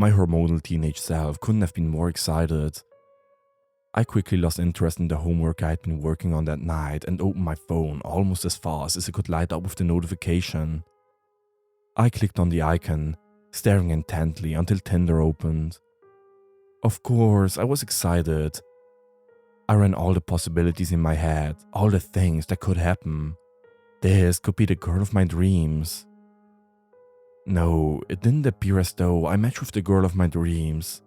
My hormonal teenage self couldn't have been more excited. I quickly lost interest in the homework I had been working on that night and opened my phone almost as fast as it could light up with the notification. I clicked on the icon, staring intently until Tinder opened. Of course, I was excited. I ran all the possibilities in my head, all the things that could happen. This could be the girl of my dreams. No, it didn't appear as though I matched with the girl of my dreams.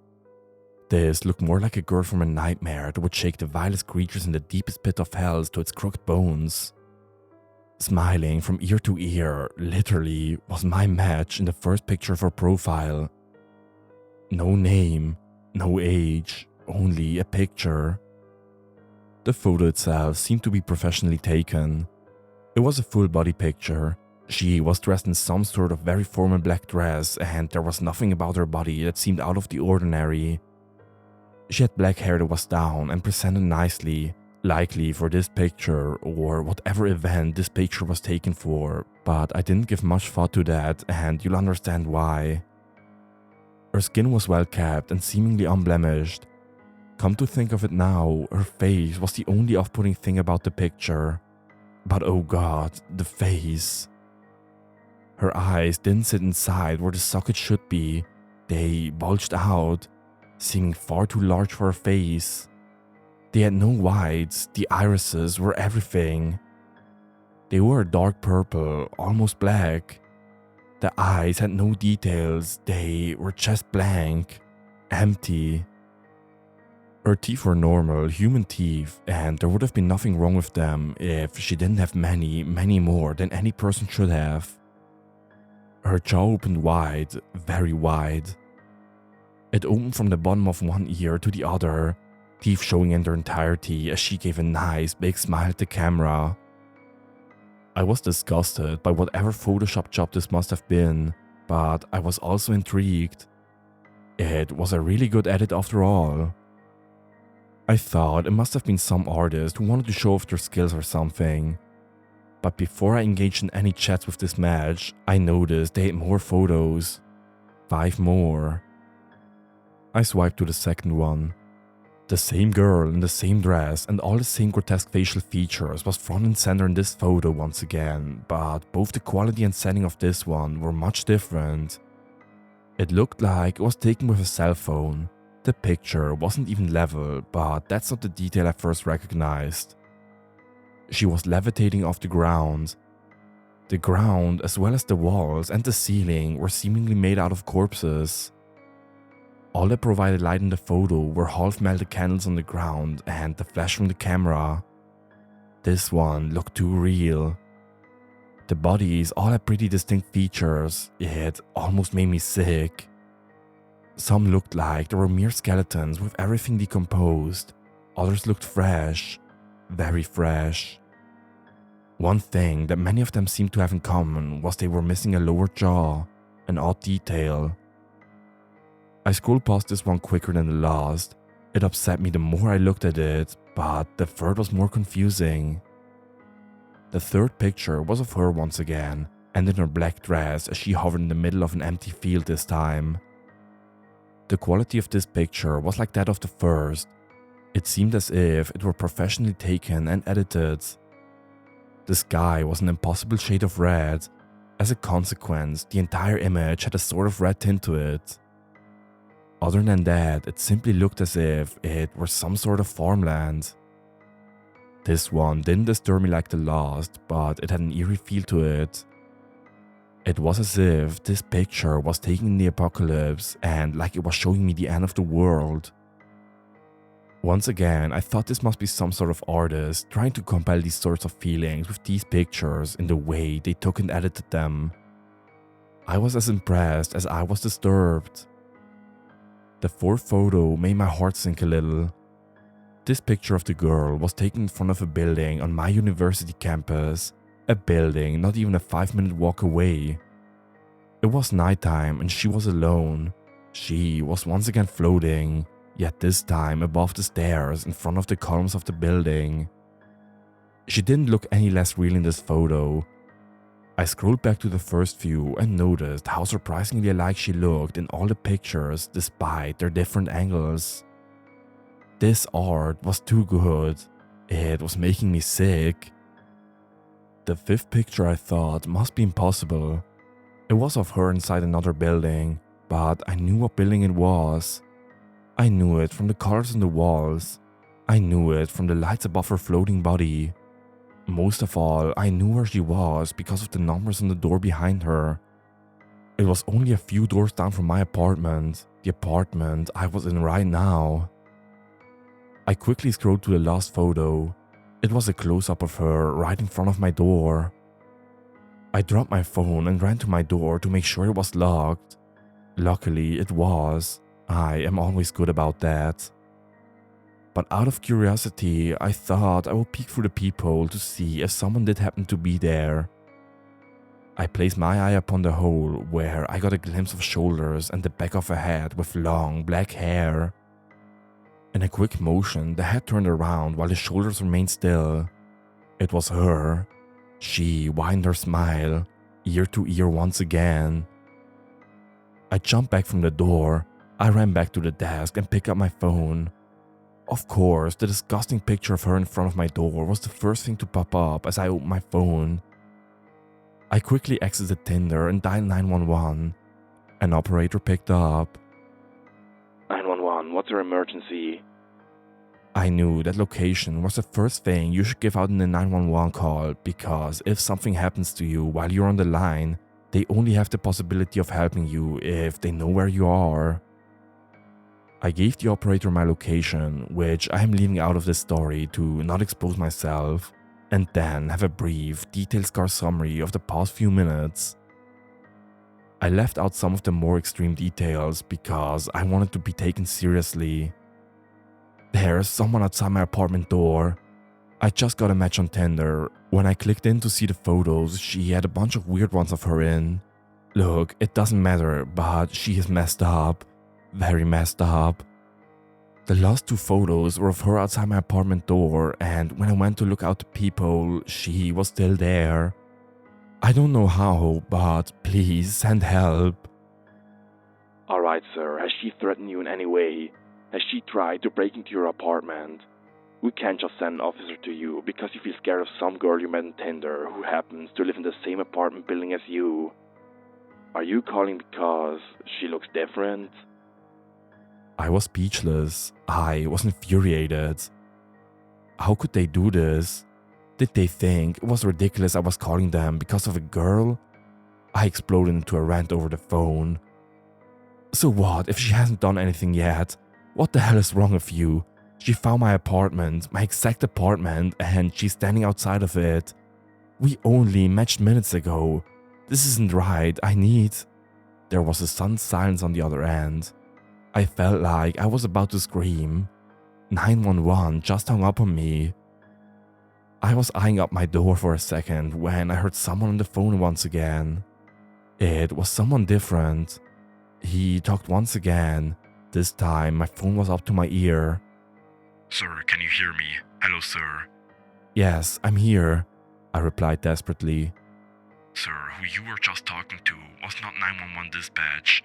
This looked more like a girl from a nightmare that would shake the vilest creatures in the deepest pit of hell to its crooked bones. Smiling from ear to ear, literally, was my match in the first picture of her profile. No name, no age, only a picture. The photo itself seemed to be professionally taken. It was a full body picture. She was dressed in some sort of very formal black dress, and there was nothing about her body that seemed out of the ordinary. She had black hair that was down and presented nicely, likely for this picture or whatever event this picture was taken for, but I didn't give much thought to that, and you'll understand why. Her skin was well kept and seemingly unblemished. Come to think of it now, her face was the only off-putting thing about the picture. But oh god, the face. Her eyes didn't sit inside where the socket should be. They bulged out, seeming far too large for her face. They had no whites, the irises were everything. They were a dark purple, almost black. The eyes had no details, they were just blank, empty. Her teeth were normal, human teeth, and there would have been nothing wrong with them if she didn't have many, many more than any person should have. Her jaw opened wide, very wide. It opened from the bottom of one ear to the other, teeth showing in their entirety as she gave a nice big smile at the camera. I was disgusted by whatever Photoshop job this must have been, but I was also intrigued. It was a really good edit after all. I thought it must have been some artist who wanted to show off their skills or something. But before I engaged in any chats with this match, I noticed they had more photos. 5 more. I swiped to the second one. The same girl in the same dress and all the same grotesque facial features was front and center in this photo once again, but both the quality and setting of this one were much different. It looked like it was taken with a cell phone. The picture wasn't even level, but that's not the detail I first recognized. She was levitating off the ground. The ground, as well as the walls and the ceiling, were seemingly made out of corpses. All that provided light in the photo were half-melted candles on the ground and the flash from the camera. This one looked too real. The bodies all had pretty distinct features. It almost made me sick. Some looked like they were mere skeletons with everything decomposed. Others looked fresh, very fresh. One thing that many of them seemed to have in common was they were missing a lower jaw, an odd detail. I scrolled past this one quicker than the last. It upset me the more I looked at it, but the third was more confusing. The third picture was of her once again, and in her black dress as she hovered in the middle of an empty field this time. The quality of this picture was like that of the first. It seemed as if it were professionally taken and edited. The sky was an impossible shade of red. As a consequence, the entire image had a sort of red tint to it. Other than that, it simply looked as if it were some sort of farmland. This one didn't disturb me like the last, but it had an eerie feel to it. It was as if this picture was taken in the apocalypse and like it was showing me the end of the world. Once again, I thought this must be some sort of artist trying to compile these sorts of feelings with these pictures in the way they took and edited them. I was as impressed as I was disturbed. The fourth photo made my heart sink a little. This picture of the girl was taken in front of a building on my university campus, a building not even a 5-minute walk away. It was nighttime and she was alone. She was once again floating, yet this time above the stairs in front of the columns of the building. She didn't look any less real in this photo. I scrolled back to the first view and noticed how surprisingly alike she looked in all the pictures despite their different angles. This art was too good. It was making me sick. The fifth picture I thought must be impossible. It was of her inside another building, but I knew what building it was. I knew it from the colors on the walls. I knew it from the lights above her floating body. Most of all, I knew where she was because of the numbers on the door behind her. It was only a few doors down from my apartment, the apartment I was in right now. I quickly scrolled to the last photo. It was a close-up of her right in front of my door. I dropped my phone and ran to my door to make sure it was locked. Luckily, it was. I am always good about that. But out of curiosity, I thought I would peek through the peephole to see if someone did happen to be there. I placed my eye upon the hole where I got a glimpse of shoulders and the back of a head with long black hair. In a quick motion, the head turned around while the shoulders remained still. It was her. She whined her smile, ear to ear once again. I jumped back from the door. I ran back to the desk and picked up my phone. Of course, the disgusting picture of her in front of my door was the first thing to pop up as I opened my phone. I quickly exited Tinder and dialed 911. An operator picked up. 911, what's your emergency? I knew that location was the first thing you should give out in the 911 call because if something happens to you while you're on the line, they only have the possibility of helping you if they know where you are. I gave the operator my location, which I am leaving out of this story to not expose myself, and then have a brief, detail-scarce summary of the past few minutes. I left out some of the more extreme details because I wanted to be taken seriously. There's someone outside my apartment door. I just got a match on Tinder. When I clicked in to see the photos, she had a bunch of weird ones of her in. Look, it doesn't matter, but she is messed up. Very messed up. The last two photos were of her outside my apartment door, and when I went to look out the peephole, she was still there. I don't know how, but please send help. Alright, sir, has she threatened you in any way? Has she tried to break into your apartment? We can't just send an officer to you because you feel scared of some girl you met on Tinder who happens to live in the same apartment building as you. Are you calling because she looks different? I was speechless. I was infuriated. How could they do this? Did they think it was ridiculous I was calling them because of a girl? I exploded into a rant over the phone. So what if she hasn't done anything yet? What the hell is wrong with you? She found my apartment, my exact apartment, and she's standing outside of it. We only matched minutes ago. This isn't right. There was a sudden silence on the other end. I felt like I was about to scream. 911 just hung up on me. I was eyeing up my door for a second when I heard someone on the phone once again. It was someone different. He talked once again. This time my phone was up to my ear. Sir, can you hear me? Hello, sir. Yes, I'm here, I replied desperately. Sir, who you were just talking to was not 911 dispatch.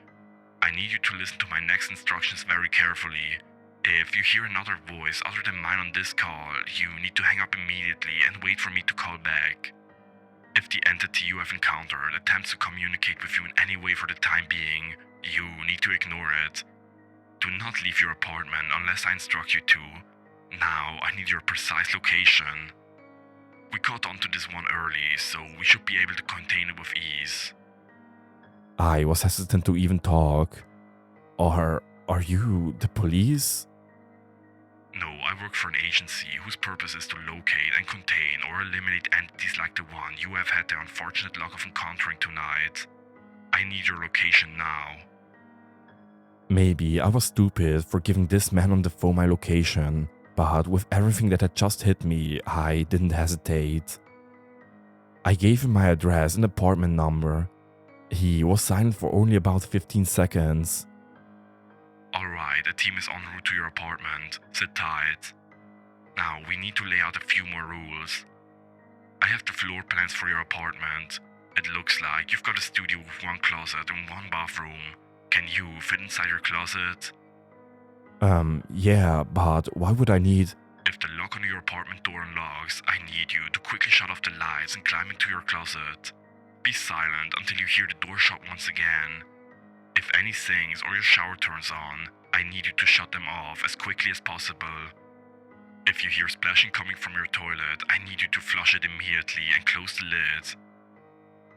I need you to listen to my next instructions very carefully. If you hear another voice other than mine on this call, you need to hang up immediately and wait for me to call back. If the entity you have encountered attempts to communicate with you in any way for the time being, you need to ignore it. Do not leave your apartment unless I instruct you to. Now I need your precise location. We caught onto this one early, so we should be able to contain it with ease. I was hesitant to even talk. Are you the police? No, I work for an agency whose purpose is to locate and contain or eliminate entities like the one you have had the unfortunate luck of encountering tonight. I need your location now. Maybe I was stupid for giving this man on the phone my location, but with everything that had just hit me, I didn't hesitate. I gave him my address and apartment number. He was silent for only about 15 seconds. Alright, a team is en route to your apartment. Sit tight. Now, we need to lay out a few more rules. I have the floor plans for your apartment. It looks like you've got a studio with one closet and one bathroom. Can you fit inside your closet? Yeah, but why would I need... If the lock on your apartment door unlocks, I need you to quickly shut off the lights and climb into your closet. Be silent until you hear the door shut once again. If any sinks or your shower turns on, I need you to shut them off as quickly as possible. If you hear splashing coming from your toilet, I need you to flush it immediately and close the lid.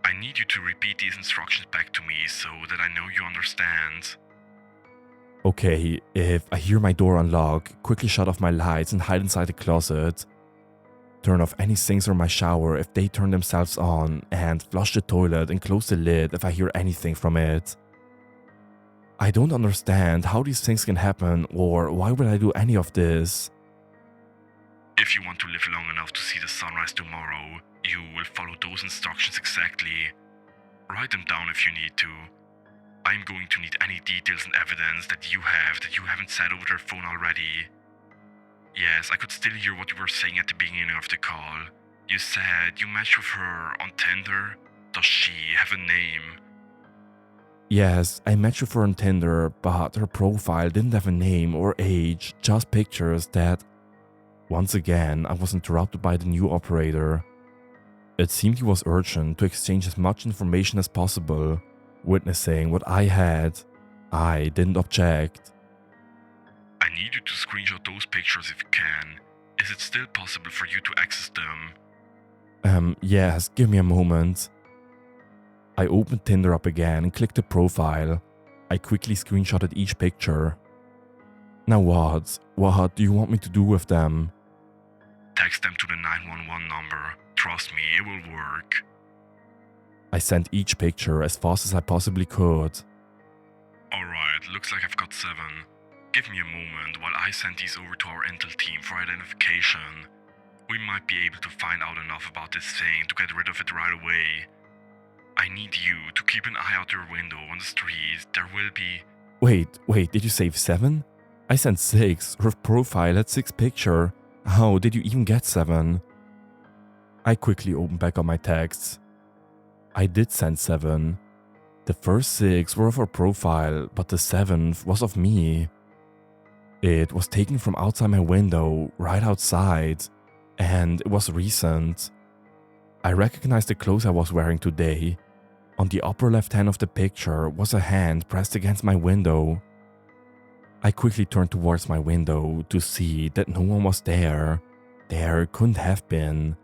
I need you to repeat these instructions back to me so that I know you understand. Okay, if I hear my door unlock, quickly shut off my lights and hide inside the closet. Turn off any sinks or my shower if they turn themselves on, and flush the toilet and close the lid if I hear anything from it. I don't understand how these things can happen, or why would I do any of this? If you want to live long enough to see the sunrise tomorrow, you will follow those instructions exactly. Write them down if you need to. I'm going to need any details and evidence that you haven't said over the phone already. Yes, I could still hear what you were saying at the beginning of the call. You said you matched with her on Tinder. Does she have a name? Yes, I matched with her on Tinder, but her profile didn't have a name or age, just pictures that... Once again, I was interrupted by the new operator. It seemed he was urgent to exchange as much information as possible. Witnessing what I had, I didn't object. I need you to screenshot those pictures if you can. Is it still possible for you to access them? Yes, give me a moment. I opened Tinder up again and clicked the profile. I quickly screenshotted each picture. Now what? What do you want me to do with them? Text them to the 911 number. Trust me, it will work. I sent each picture as fast as I possibly could. Alright, looks like I've got 7. Give me a moment while I send these over to our intel team for identification. We might be able to find out enough about this thing to get rid of it right away. I need you to keep an eye out your window on the street. There will be... Wait, did you save 7? I sent 6. Her profile had 6 pictures. How did you even get 7? I quickly opened back up my texts. I did send 7. The first 6 were of her profile, but the 7th was of me. It was taken from outside my window, right outside, and it was recent. I recognized the clothes I was wearing today. On the upper left hand of the picture was a hand pressed against my window. I quickly turned towards my window to see that no one was there. There couldn't have been.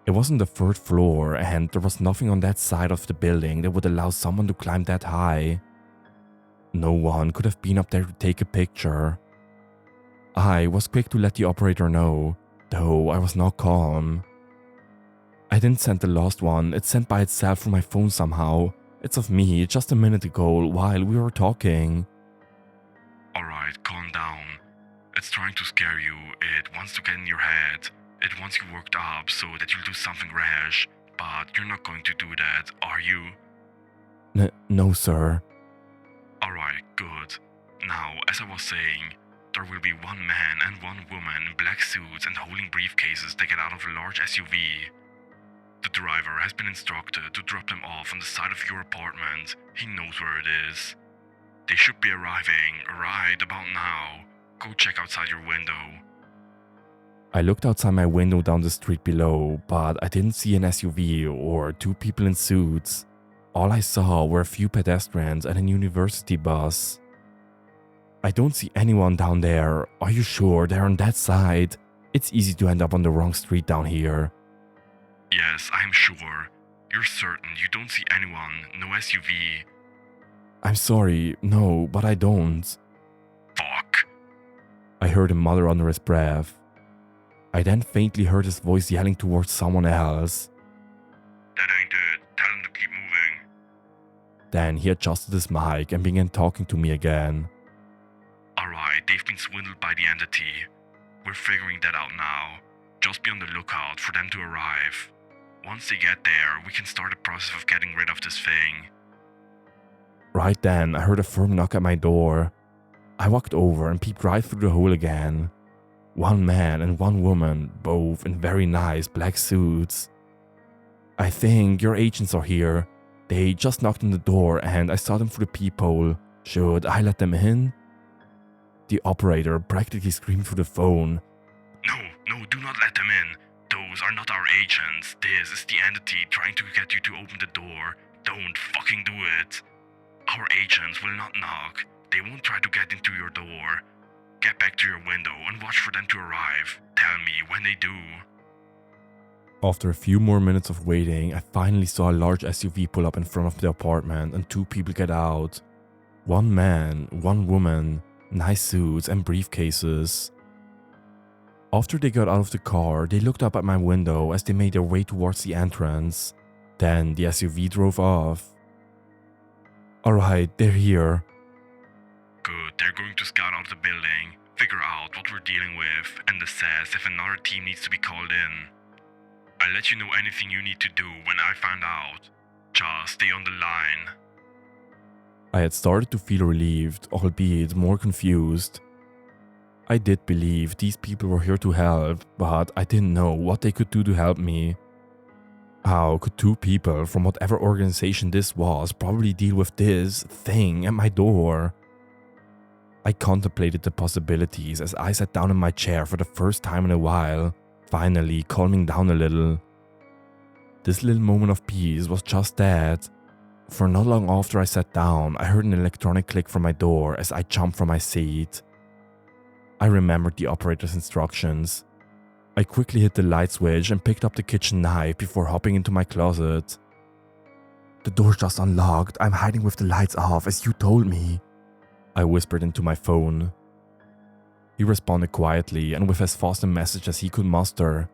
It was on the 3rd floor, and there was nothing on that side of the building that would allow someone to climb that high. No one could have been up there to take a picture. I was quick to let the operator know, though I was not calm. I didn't send the last one, it sent by itself from my phone somehow. It's of me just a minute ago while we were talking. Alright, calm down. It's trying to scare you. It wants to get in your head. It wants you worked up so that you'll do something rash. But you're not going to do that, are you? No, sir. Alright, good. Now, as I was saying, there will be one man and one woman in black suits and holding briefcases that get out of a large SUV. The driver has been instructed to drop them off on the side of your apartment. He knows where it is. They should be arriving right about now. Go check outside your window. I looked outside my window down the street below, but I didn't see an SUV or 2 people in suits. All I saw were a few pedestrians and a university bus. I don't see anyone down there. Are you sure they're on that side? It's easy to end up on the wrong street down here. Yes, I'm sure. You're certain you don't see anyone, no SUV? I'm sorry, no, but I don't. Fuck. I heard him mutter under his breath. I then faintly heard his voice yelling towards someone else. That ain't it. Tell him to keep moving. Then he adjusted his mic and began talking to me again. Alright, they've been swindled by the entity. We're figuring that out now. Just be on the lookout for them to arrive. Once they get there, we can start the process of getting rid of this thing. Right then, I heard a firm knock at my door. I walked over and peeped right through the hole again. One man and one woman, both in very nice black suits. I think your agents are here. They just knocked on the door and I saw them through the peephole. Should I let them in?" The operator practically screamed through the phone. No, do not let them in. Those are not our agents. This is the entity trying to get you to open the door. Don't fucking do it. Our agents will not knock. They won't try to get into your door. Get back to your window and watch for them to arrive. Tell me when they do. After a few more minutes of waiting, I finally saw a large SUV pull up in front of the apartment and 2 people get out. 1 man, 1 woman, nice suits and briefcases. After they got out of the car, they looked up at my window as they made their way towards the entrance. Then the SUV drove off. "Alright, they're here." Good, they're going to scout out the building, figure out what we're dealing with, and assess if another team needs to be called in. I'll let you know anything you need to do when I find out. Just stay on the line. I had started to feel relieved, albeit more confused. I did believe these people were here to help, but I didn't know what they could do to help me. How could 2 people from whatever organization this was probably deal with this thing at my door? I contemplated the possibilities as I sat down in my chair for the first time in a while, finally calming down a little. This little moment of peace was just that. For not long after I sat down, I heard an electronic click from my door as I jumped from my seat. I remembered the operator's instructions. I quickly hit the light switch and picked up the kitchen knife before hopping into my closet. "The door's just unlocked. I'm hiding with the lights off as you told me," I whispered into my phone. He responded quietly and with as fast a message as he could muster.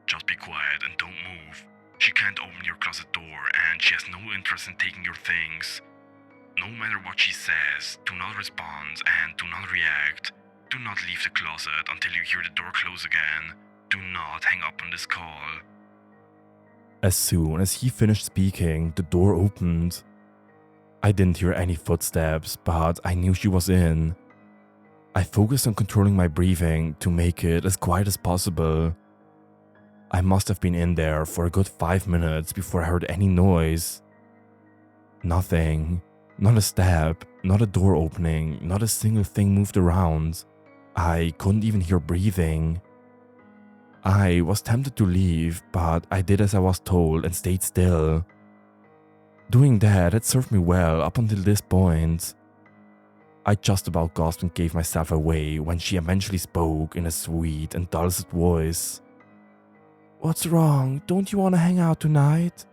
Just be quiet and don't move. She can't open your closet door and she has no interest in taking your things. No matter what she says, do not respond and do not react. Do not leave the closet until you hear the door close again. Do not hang up on this call. As soon as he finished speaking, the door opened. I didn't hear any footsteps, but I knew she was in. I focused on controlling my breathing to make it as quiet as possible. I must have been in there for a good 5 minutes before I heard any noise. Nothing. Not a step, not a door opening, not a single thing moved around. I couldn't even hear breathing. I was tempted to leave, but I did as I was told and stayed still. Doing that had served me well up until this point. I just about gasped and gave myself away when she eventually spoke in a sweet and dulcet voice. "What's wrong? Don't you want to hang out tonight?"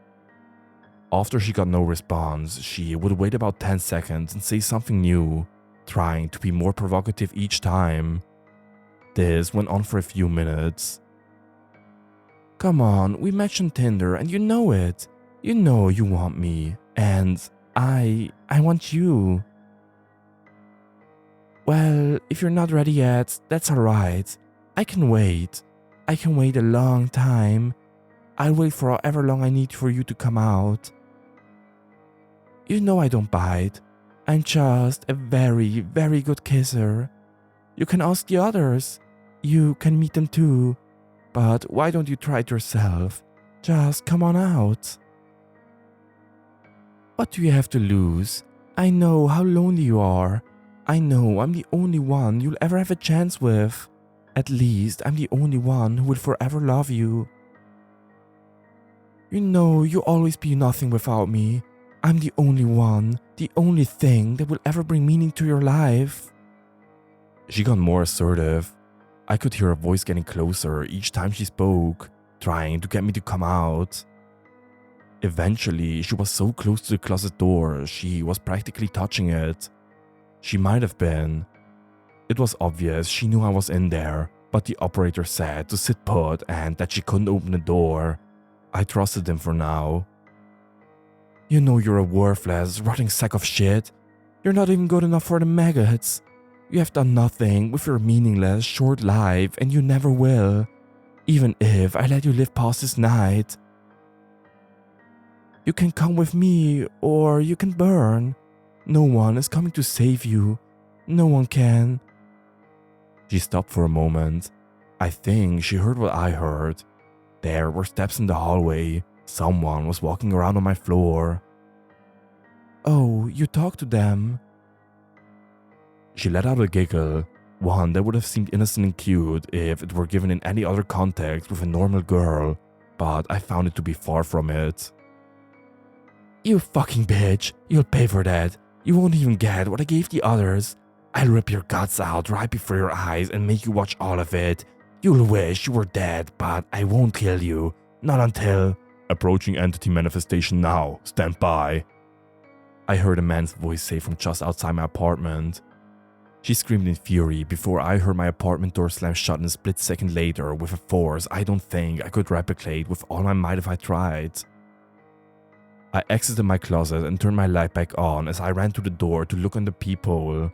After she got no response, she would wait about 10 seconds and say something new, trying to be more provocative each time. This went on for a few minutes. "Come on, we matched on Tinder and you know it. You know you want me, and I want you." "Well, if you're not ready yet, that's alright. I can wait. I can wait a long time. I'll wait for however long I need for you to come out. You know I don't bite. I'm just a very, very good kisser. You can ask the others. You can meet them too. But why don't you try it yourself? Just come on out." "What do you have to lose? I know how lonely you are. I know I'm the only one you'll ever have a chance with. At least I'm the only one who will forever love you. You know you'll always be nothing without me. I'm the only one, the only thing that will ever bring meaning to your life." She got more assertive. I could hear her voice getting closer each time she spoke, trying to get me to come out. Eventually, she was so close to the closet door, she was practically touching it. She might have been. It was obvious she knew I was in there, but the operator said to sit put and that she couldn't open the door. I trusted him for now. "You know you're a worthless, rotting sack of shit. You're not even good enough for the maggots. You have done nothing with your meaningless, short life and you never will, even if I let you live past this night. You can come with me or you can burn. No one is coming to save you. No one can." She stopped for a moment. I think she heard what I heard. There were steps in the hallway. Someone was walking around on my floor. Oh, you talked to them? She let out a giggle, one that would have seemed innocent and cute if it were given in any other context with a normal girl, but I found it to be far from it. You fucking bitch, you'll pay for that. You won't even get what I gave the others. I'll rip your guts out right before your eyes and make you watch all of it. You'll wish you were dead, but I won't kill you. Not until... Approaching entity manifestation now. Stand by. I heard a man's voice say from just outside my apartment. She screamed in fury before I heard my apartment door slam shut in a split second later with a force I don't think I could replicate with all my might if I tried. I exited my closet and turned my light back on as I ran to the door to look on the peephole.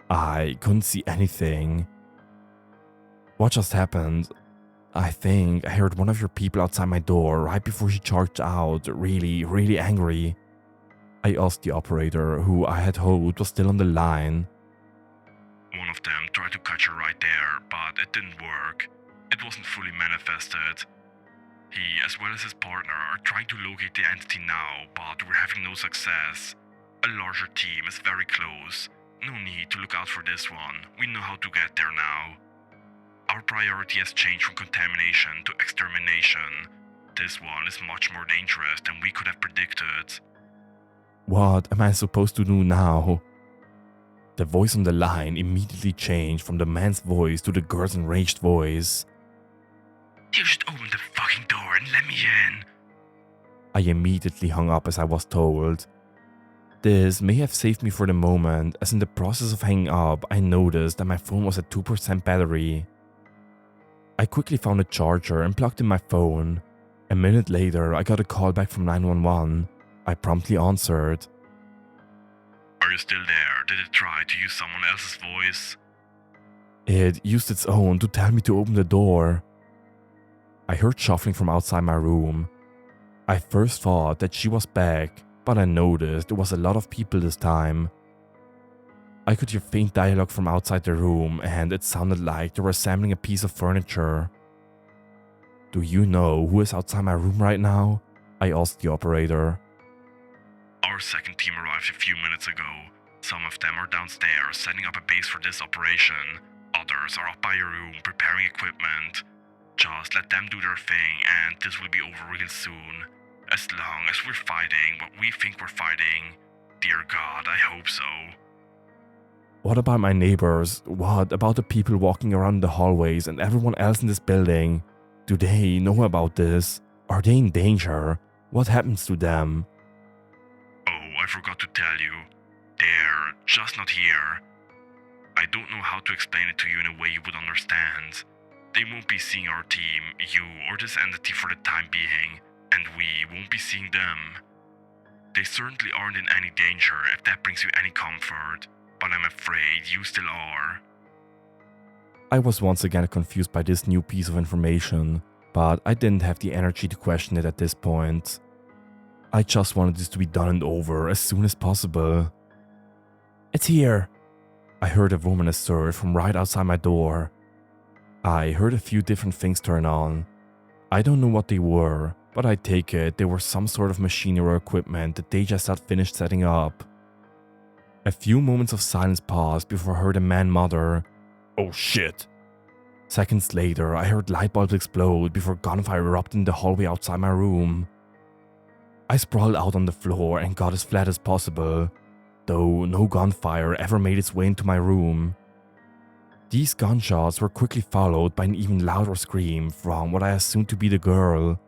I couldn't see anything. What just happened? I think I heard one of your people outside my door right before she charged out, really angry. I asked the operator, who I had hoped was still on the line. One of them tried to catch her right there, but it didn't work. It wasn't fully manifested. He, as well as his partner, are trying to locate the entity now, but we're having no success. A larger team is very close. No need to look out for this one. We know how to get there now. Our priority has changed from contamination to extermination. This one is much more dangerous than we could have predicted. What am I supposed to do now? The voice on the line immediately changed from the man's voice to the girl's enraged voice. You should open the fucking door and let me in. I immediately hung up as I was told. This may have saved me for the moment, as in the process of hanging up, I noticed that my phone was at 2% battery. I quickly found a charger and plugged in my phone. A minute later, I got a call back from 911. I promptly answered. Are you still there? Did it try to use someone else's voice? It used its own to tell me to open the door. I heard shuffling from outside my room. I first thought that she was back, but I noticed there was a lot of people this time. I could hear faint dialogue from outside the room, and it sounded like they were assembling a piece of furniture. Do you know who is outside my room right now? I asked the operator. Our second team arrived a few minutes ago. Some of them are downstairs setting up a base for this operation. Others are up by your room preparing equipment. Just let them do their thing and this will be over real soon. As long as we're fighting what we think we're fighting. Dear God, I hope so. What about my neighbors? What about the people walking around the hallways and everyone else in this building? Do they know about this? Are they in danger? What happens to them? Oh, I forgot to tell you. They're just not here. I don't know how to explain it to you in a way you would understand. They won't be seeing our team, you or this entity for the time being, and we won't be seeing them. They certainly aren't in any danger if that brings you any comfort, but I'm afraid you still are. I was once again confused by this new piece of information, but I didn't have the energy to question it at this point. I just wanted this to be done and over as soon as possible. It's here, I heard a woman assert from right outside my door. I heard a few different things turn on. I don't know what they were, but I take it they were some sort of machinery or equipment that they just had finished setting up. A few moments of silence passed before I heard a man mutter, "Oh shit." Seconds later, I heard light bulbs explode before gunfire erupted in the hallway outside my room. I sprawled out on the floor and got as flat as possible, though no gunfire ever made its way into my room. These gunshots were quickly followed by an even louder scream from what I assumed to be the girl.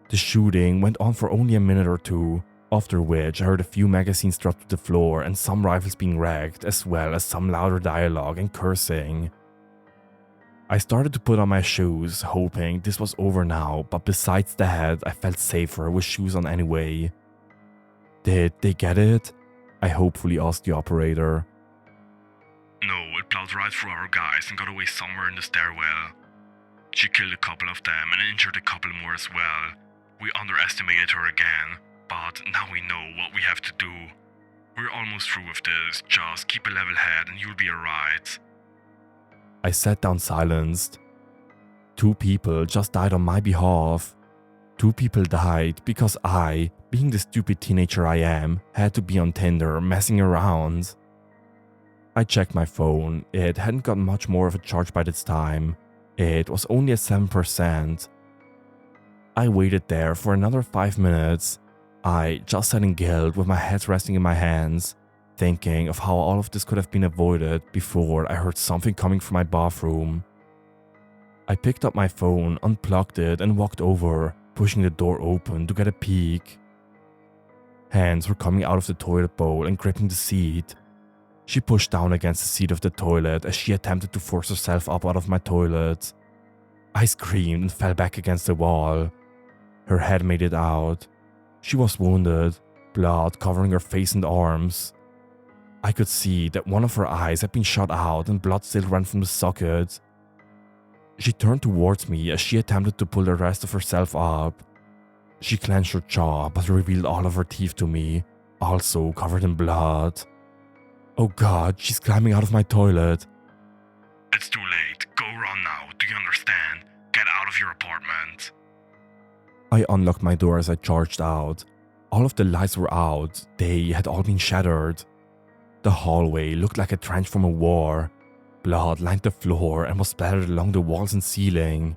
The shooting went on for only a minute or two, after which I heard a few magazines drop to the floor and some rifles being wrecked, as well as some louder dialogue and cursing. I started to put on my shoes, hoping this was over now, but besides that, I felt safer with shoes on anyway. Did they get it? I hopefully asked the operator. No, it plowed right through our guys and got away somewhere in the stairwell. She killed a couple of them and injured a couple more as well. We underestimated her again, but now we know what we have to do. We're almost through with this, just keep a level head and you'll be alright. I sat down silenced. 2 people just died on my behalf. 2 people died because I, being the stupid teenager I am, had to be on Tinder messing around. I checked my phone. It hadn't got much more of a charge by this time. It was only at 7%. I waited there for another 5 minutes. I just sat in guilt with my head resting in my hands, thinking of how all of this could have been avoided before I heard something coming from my bathroom. I picked up my phone, unplugged it, and walked over, pushing the door open to get a peek. Hands were coming out of the toilet bowl and gripping the seat. She pushed down against the seat of the toilet as she attempted to force herself up out of my toilet. I screamed and fell back against the wall. Her head made it out. She was wounded, blood covering her face and arms. I could see that one of her eyes had been shot out and blood still ran from the socket. She turned towards me as she attempted to pull the rest of herself up. She clenched her jaw but revealed all of her teeth to me, also covered in blood. Oh God, she's climbing out of my toilet. It's too late. Go run now. Do you understand? Get out of your apartment. I unlocked my door as I charged out. All of the lights were out. They had all been shattered. The hallway looked like a trench from a war. Blood lined the floor and was splattered along the walls and ceiling.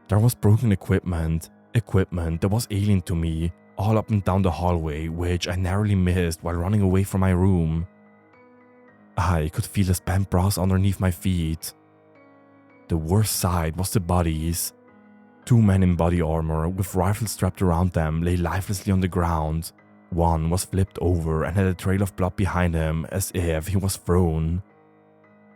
There was broken equipment that was alien to me, all up and down the hallway, which I narrowly missed while running away from my room. I could feel the spent brass underneath my feet. The worst side was the bodies. 2 men in body armor with rifles strapped around them lay lifelessly on the ground. One was flipped over and had a trail of blood behind him as if he was thrown.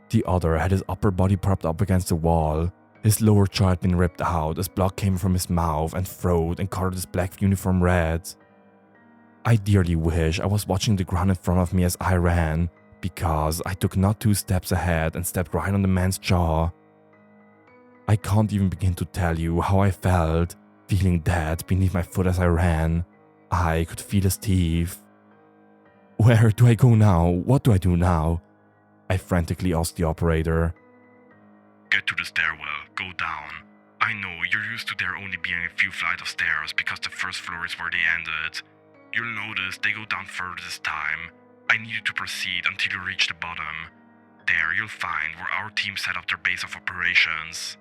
The other had his upper body propped up against the wall. His lower jaw had been ripped out as blood came from his mouth and throat and colored his black uniform red. I dearly wish I was watching the ground in front of me as I ran, because I took not 2 steps ahead and stepped right on the man's jaw. I can't even begin to tell you how I felt, feeling dead beneath my foot as I ran. I could feel his teeth. Where do I go now? What do I do now? I frantically asked the operator. Get to the stairwell. Go down. I know you're used to there only being a few flights of stairs because the first floor is where they ended. You'll notice they go down further this time. I need you to proceed until you reach the bottom. There you'll find where our team set up their base of operations.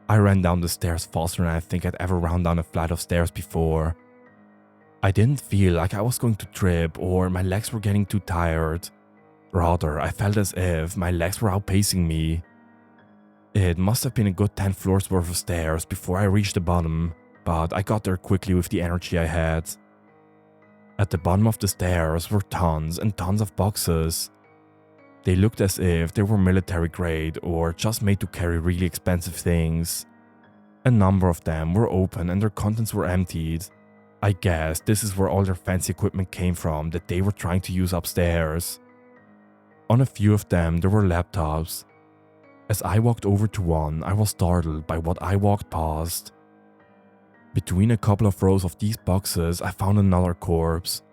I ran down the stairs faster than I think I'd ever run down a flight of stairs before. I didn't feel like I was going to trip or my legs were getting too tired. Rather, I felt as if my legs were outpacing me. It must have been a good 10 floors worth of stairs before I reached the bottom, but I got there quickly with the energy I had. At the bottom of the stairs were tons and tons of boxes. They looked as if they were military grade or just made to carry really expensive things. A number of them were open and their contents were emptied. I guess this is where all their fancy equipment came from that they were trying to use upstairs. On a few of them there were laptops. As I walked over to one, I was startled by what I walked past. Between a couple of rows of these boxes, I found another corpse.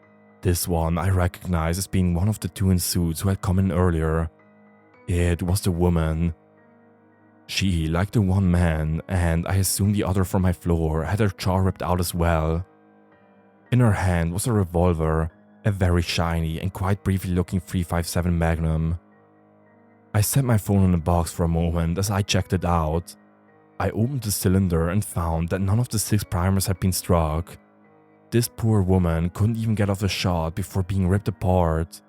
This one I recognized as being one of the 2 in suits who had come in earlier. It was the woman. She, like the one man, and I assume the other from my floor, had her jaw ripped out as well. In her hand was a revolver, a very shiny and quite briefly looking .357 Magnum. I set my phone on a box for a moment as I checked it out. I opened the cylinder and found that none of the 6 primers had been struck. This poor woman couldn't even get off a shot before being ripped apart.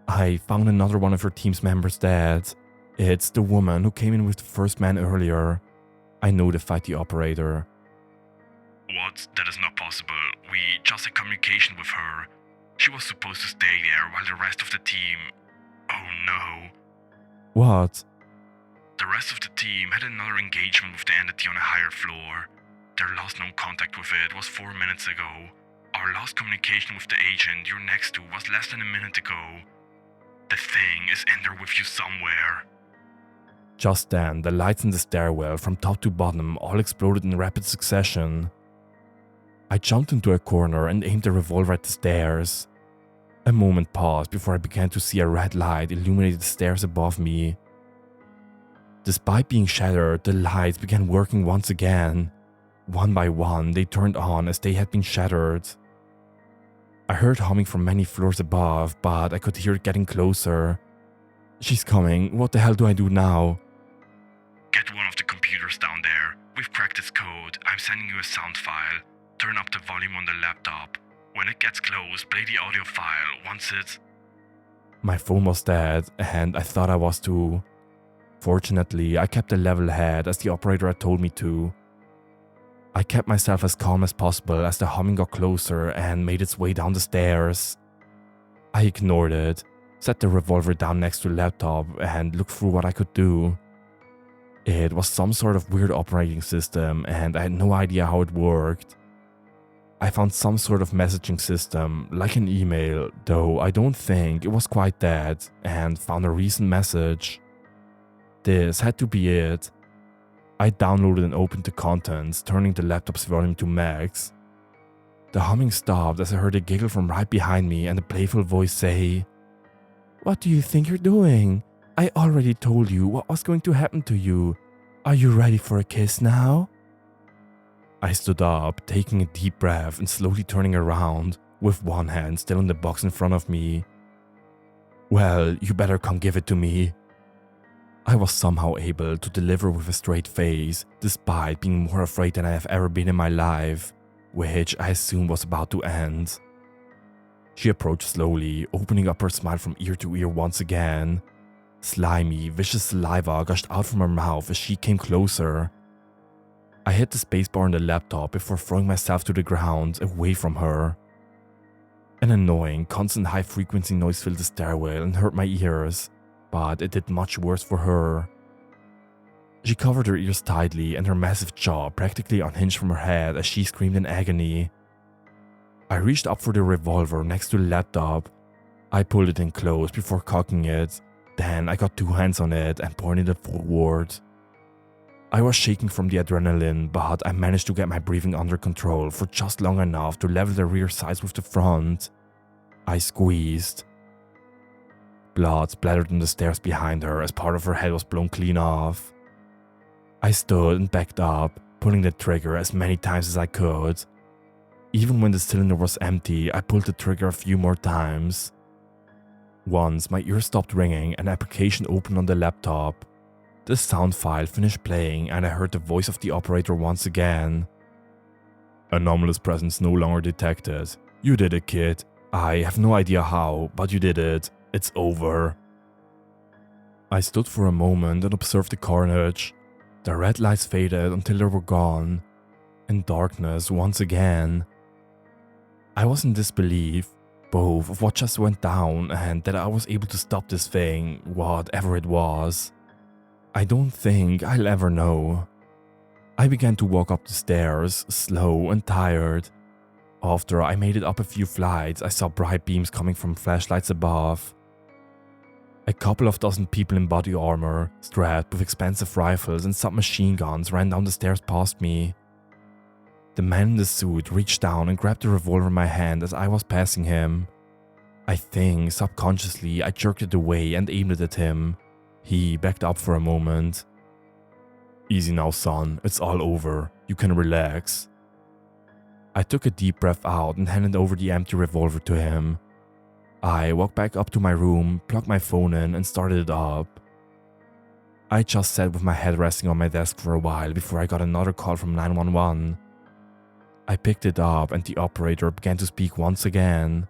I found another one of her team's members dead. It's the woman who came in with the first man earlier. I notified the operator. What? That is not possible. We just had communication with her. She was supposed to stay there while the rest of the team... Oh no. What? The rest of the team had another engagement with the entity on a higher floor. Their last known contact with it was 4 minutes ago. Our last communication with the agent you're next to was less than a minute ago. The thing is in there with you somewhere. Just then, the lights in the stairwell from top to bottom all exploded in rapid succession. I jumped into a corner and aimed the revolver at the stairs. A moment passed before I began to see a red light illuminate the stairs above me. Despite being shattered, the lights began working once again. One by one, they turned on as they had been shattered. I heard humming from many floors above, but I could hear it getting closer. She's coming. What the hell do I do now? Get one of the computers down there. We've cracked its code. I'm sending you a sound file. Turn up the volume on the laptop. When it gets close, play the audio file. Once it's... My phone was dead, and I thought I was too. Fortunately, I kept a level head as the operator had told me to. I kept myself as calm as possible as the humming got closer and made its way down the stairs. I ignored it, set the revolver down next to the laptop, and looked through what I could do. It was some sort of weird operating system, and I had no idea how it worked. I found some sort of messaging system, like an email, though I don't think it was quite that, and found a recent message. This had to be it. I downloaded and opened the contents, turning the laptop's volume to max. The humming stopped as I heard a giggle from right behind me and a playful voice say, "What do you think you're doing? I already told you what was going to happen to you. Are you ready for a kiss now?" I stood up, taking a deep breath and slowly turning around, with one hand still on the box in front of me. "Well, you better come give it to me." I was somehow able to deliver with a straight face, despite being more afraid than I have ever been in my life, which I assumed was about to end. She approached slowly, opening up her smile from ear to ear once again. Slimy, vicious saliva gushed out from her mouth as she came closer. I hit the spacebar on the laptop before throwing myself to the ground, away from her. An annoying, constant high-frequency noise filled the stairwell and hurt my ears, but it did much worse for her. She covered her ears tightly and her massive jaw practically unhinged from her head as she screamed in agony. I reached up for the revolver next to the laptop. I pulled it in close before cocking it, then I got two hands on it and pointed it forward. I was shaking from the adrenaline, but I managed to get my breathing under control for just long enough to level the rear sights with the front. I squeezed. Blood splattered on the stairs behind her as part of her head was blown clean off. I stood and backed up, pulling the trigger as many times as I could. Even when the cylinder was empty, I pulled the trigger a few more times. Once my ears stopped ringing, an application opened on the laptop. The sound file finished playing and I heard the voice of the operator once again. "Anomalous presence no longer detected. You did it, kid. I have no idea how, but you did it. It's over." I stood for a moment and observed the carnage. The red lights faded until they were gone, and darkness once again. I was in disbelief, both of what just went down and that I was able to stop this thing, whatever it was. I don't think I'll ever know. I began to walk up the stairs, slow and tired. After I made it up a few flights, I saw bright beams coming from flashlights above. A couple of dozen people in body armor, strapped with expensive rifles and submachine guns, ran down the stairs past me. The man in the suit reached down and grabbed the revolver in my hand as I was passing him. I think, subconsciously, I jerked it away and aimed it at him. He backed up for a moment. "Easy now, son. It's all over. You can relax." I took a deep breath out and handed over the empty revolver to him. I walked back up to my room, plugged my phone in and started it up. I just sat with my head resting on my desk for a while before I got another call from 911. I picked it up and the operator began to speak once again.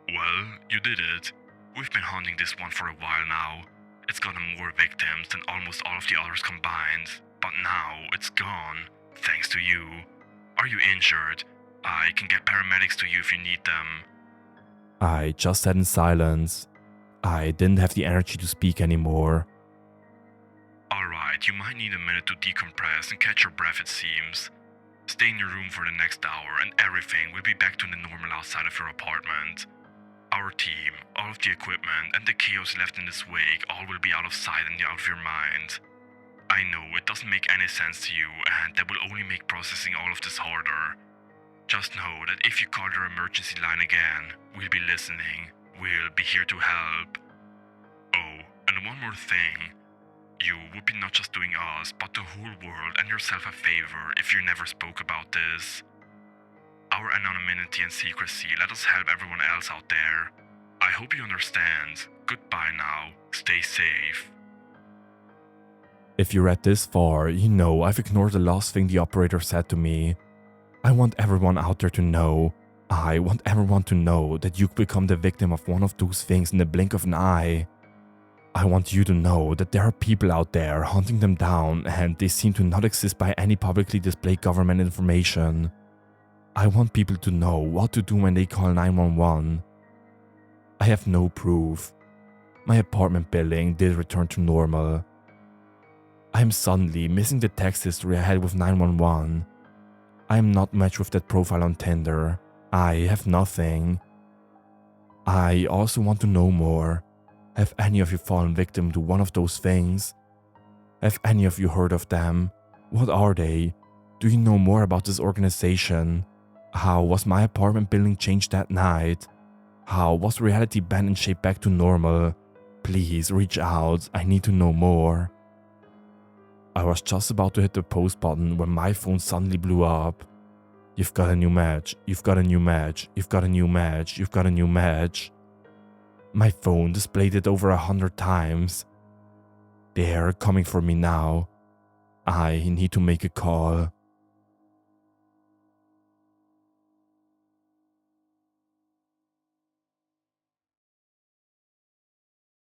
"Well, you did it. We've been hunting this one for a while now. It's gotten more victims than almost all of the others combined, but now it's gone, thanks to you. Are you injured? I can get paramedics to you if you need them." I just sat in silence. I didn't have the energy to speak anymore. "Alright, you might need a minute to decompress and catch your breath, it seems. Stay in your room for the next hour and everything will be back to the normal outside of your apartment. Our team, all of the equipment, and the chaos left in this wake all will be out of sight and out of your mind. I know it doesn't make any sense to you and that will only make processing all of this harder. Just know that if you call your emergency line again, we'll be listening. We'll be here to help. Oh, and one more thing. You would be not just doing us, but the whole world and yourself a favor if you never spoke about this. Our anonymity and secrecy let us help everyone else out there. I hope you understand. Goodbye now. Stay safe. If you read this far, you know I've ignored the last thing the operator said to me. I want everyone out there to know. I want everyone to know that you could become the victim of one of those things in the blink of an eye. I want you to know that there are people out there hunting them down and they seem to not exist by any publicly displayed government information. I want people to know what to do when they call 911. I have no proof. My apartment building did return to normal. I am suddenly missing the text history I had with 911. I am not matched with that profile on Tinder. I have nothing. I also want to know more. Have any of you fallen victim to one of those things? Have any of you heard of them? What are they? Do you know more about this organization? How was my apartment building changed that night? How was reality bent and shaped back to normal? Please reach out, I need to know more. I was just about to hit the post button when my phone suddenly blew up. You've got a new match, you've got a new match, you've got a new match, you've got a new match. My phone displayed it over 100 times. They're coming for me now. I need to make a call.